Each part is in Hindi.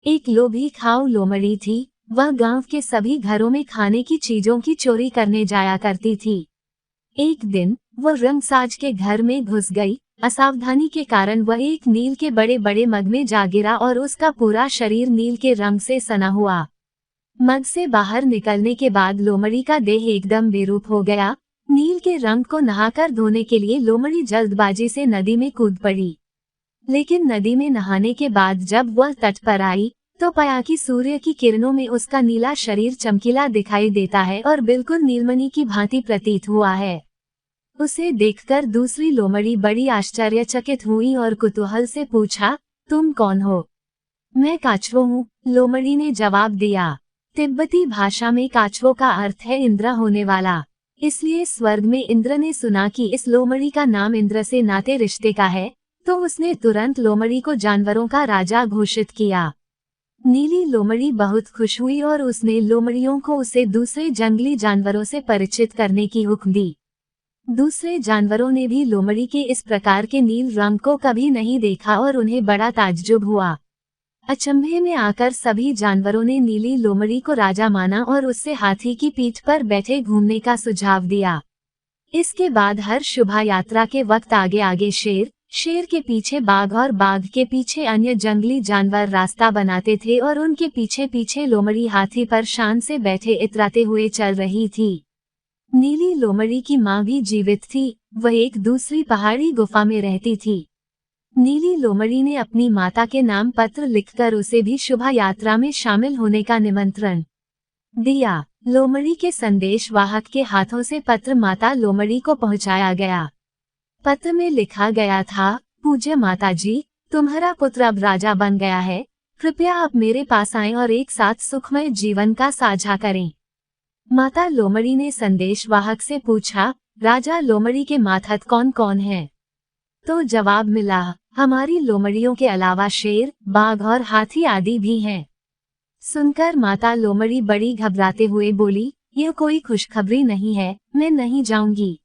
एक लोभी खाऊ लोमड़ी थी। वह गांव के सभी घरों में खाने की चीजों की चोरी करने जाया करती थी। एक दिन वह रंगसाज के घर में घुस गई। असावधानी के कारण वह एक नील के बड़े बड़े मग में जा गिरा और उसका पूरा शरीर नील के रंग से सना हुआ। मग से बाहर निकलने के बाद लोमड़ी का देह एकदम बेरूप हो गया। नील के रंग को नहाकर धोने के लिए लोमड़ी जल्दबाजी से नदी में कूद पड़ी। लेकिन नदी में नहाने के बाद जब वह तट पर आई तो पाया कि सूर्य की किरणों में उसका नीला शरीर चमकीला दिखाई देता है और बिल्कुल नीलमणि की भांति प्रतीत हुआ है। उसे देखकर दूसरी लोमड़ी बड़ी आश्चर्यचकित हुई और कुतूहल से पूछा, तुम कौन हो? मैं काछवो हूँ, लोमड़ी ने जवाब दिया। तिब्बती भाषा में काछवो का अर्थ है इंद्र होने वाला। इसलिए स्वर्ग में इंद्र ने सुना कि इस लोमड़ी का नाम इंद्र से नाते रिश्ते का है, तो उसने तुरंत लोमड़ी को जानवरों का राजा घोषित किया। नीली लोमड़ी बहुत खुश हुई और उसने लोमड़ियों को उसे दूसरे जंगली जानवरों से परिचित करने की हुक्म दी। दूसरे जानवरों ने भी लोमड़ी के इस प्रकार के नील रंग को कभी नहीं देखा और उन्हें बड़ा ताज्जुब हुआ। अचंभे में आकर सभी जानवरों ने नीली लोमड़ी को राजा माना और उससे हाथी की पीठ पर बैठे घूमने का सुझाव दिया। इसके बाद हर शोभा यात्रा के वक्त आगे आगे शेर, शेर के पीछे बाघ और बाघ के पीछे अन्य जंगली जानवर रास्ता बनाते थे और उनके पीछे पीछे लोमड़ी हाथी पर शान से बैठे इतराते हुए चल रही थी। नीली लोमड़ी की माँ भी जीवित थी। वह एक दूसरी पहाड़ी गुफा में रहती थी। नीली लोमड़ी ने अपनी माता के नाम पत्र लिखकर उसे भी शोभा यात्रा में शामिल होने का निमंत्रण दिया। लोमड़ी के संदेश वाहक के हाथों से पत्र माता लोमड़ी को पहुंचाया गया। पत्र में लिखा गया था, पूज्य माता जी, तुम्हारा पुत्र अब राजा बन गया है। कृपया आप मेरे पास आएं और एक साथ सुखमय जीवन का साझा करें। माता लोमड़ी ने संदेश वाहक से पूछा, राजा लोमड़ी के मातहत कौन कौन है? तो जवाब मिला, हमारी लोमड़ियों के अलावा शेर, बाघ और हाथी आदि भी हैं। सुनकर माता लोमड़ी बड़ी घबराते हुए बोली, यह कोई खुशखबरी नहीं है, मैं नहीं जाऊंगी।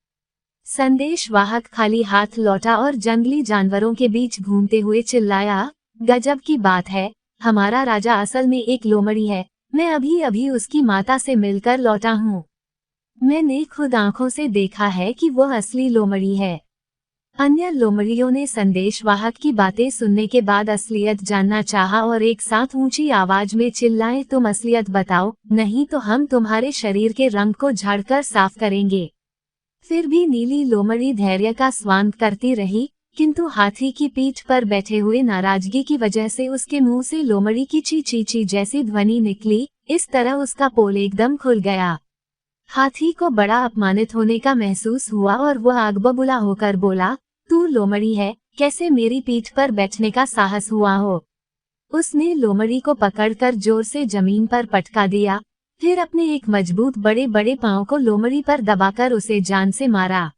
संदेश वाहक खाली हाथ लौटा और जंगली जानवरों के बीच घूमते हुए चिल्लाया, गजब की बात है, हमारा राजा असल में एक लोमड़ी है। मैं अभी अभी उसकी माता से मिलकर लौटा हूँ। मैंने खुद आंखों से देखा है कि वह असली लोमड़ी है। अन्य लोमड़ियों ने संदेश वाहक की बातें सुनने के बाद असलियत जानना चाहा और एक साथ ऊंची आवाज में चिल्लाए, तुम असलियत बताओ, नहीं तो हम तुम्हारे शरीर के रंग को झाड़कर साफ करेंगे। फिर भी नीली लोमड़ी धैर्य का स्वांग करती रही, किंतु हाथी की पीठ पर बैठे हुए नाराजगी की वजह से उसके मुंह से लोमड़ी की ची ची ची जैसी ध्वनि निकली। इस तरह उसका पोल एकदम खुल गया। हाथी को बड़ा अपमानित होने का महसूस हुआ और वह आग बबूला होकर बोला, तू लोमड़ी है, कैसे मेरी पीठ पर बैठने का साहस हुआ हो? उसने लोमड़ी को पकड़कर जोर से जमीन पर पटका दिया, फिर अपने एक मजबूत बड़े बड़े पांव को लोमड़ी पर दबाकर उसे जान से मारा।